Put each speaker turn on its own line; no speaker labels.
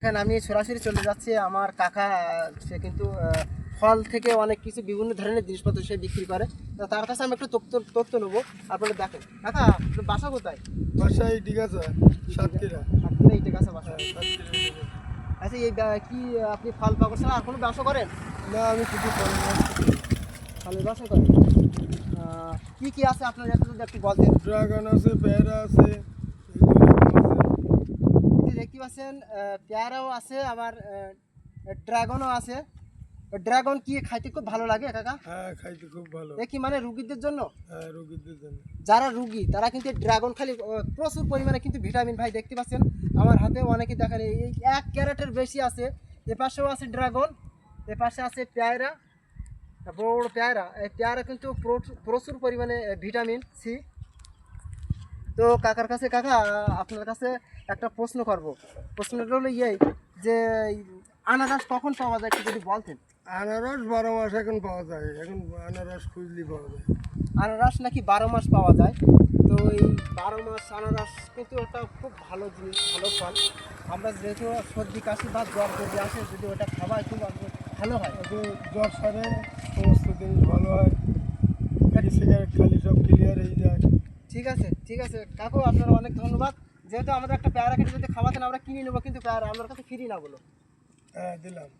এখানে আমি সরাসরি চলে যাচ্ছি আমার কাকা। সে কিন্তু ফল থেকে অনেক কিছু বিভিন্ন ধরনের জিনিসপত্র সে বিক্রি করে। তো তার কাছে আমি একটু তথ্য নেবো। আপনারা দেখেন কাকা, আপনার বাসা কোথায়?
বাসায় ঠিক আছে, সাতক্ষীরা।
সাতক্ষীরা ইটের কাছে বাসা।
সাতক্ষীরা।
আচ্ছা, এই কি আপনি ফল পাকড় ছাড়া আর কোনো ব্যবসা করেন?
না, আমি শুধু ফলের
ফলের ব্যবসা করেন। কি কি আছে আপনার কাছে যদি একটু বলতেন।
ড্রাগন আছে, পেয়ারা আছে,
এই যে দেখতে পাচ্ছেন পেয়ারাও আছে, আবার ড্রাগনও আছে। ড্রাগন কি খাইতে খুব ভালো লাগে কাকা?
হ্যাঁ, খাইতে খুব ভালো।
দেখি মানে রুগীদের জন্য।
হ্যাঁ, রোগীদের জন্য।
যারা রুগী তারা কিন্তু ড্রাগন খালি প্রচুর পরিমাণে কিন্তু ভিটামিন ভাই দেখতে পাচ্ছেন আমার হাতে অনেকে দেখেন এই 1 ক্যারেটের বেশি আছে। এ পাশেও আছে ড্রাগন, এ পাশে আছে পেয়ারা, বড় বড় পেয়ারা। এই পেয়ারা কিন্তু প্রচুর পরিমাণে ভিটামিন সি। তো কাকার কাছে কাকা, আপনার কাছে একটা প্রশ্ন করব। প্রশ্নটা হলো যে এই আনারস কখন পাওয়া যায় একটু যদি বলতেন।
আনারস 12 মাস এখন পাওয়া যায়, এখন আনারস খুঁজলি পাওয়া যায়।
আনারস নাকি 12 মাস পাওয়া যায়। তো এই 12 মাস আনারস কিন্তু ওটা খুব ভালো জিনিস, ভালো ফল। আমরা যেহেতু সর্দি কাশি বা জ্বর যদি আসে, যদি ওটা খাওয়াই খুব ভালো হয়।
এখন জ্বর সারে, সমস্ত জিনিস ভালো হয়, সিগারেট খালি সব ক্লিয়ার হয়ে যায়।
ঠিক আছে কাকু, আপনারা অনেক ধন্যবাদ। যেহেতু আমাদের একটা পেয়ারা কেটে যদি খাওয়াতেন আমরা কিনে নেবো, কিন্তু পেয়ারা আমার কাছে ফ্রি না বলো।
হ্যাঁ, দিলাম।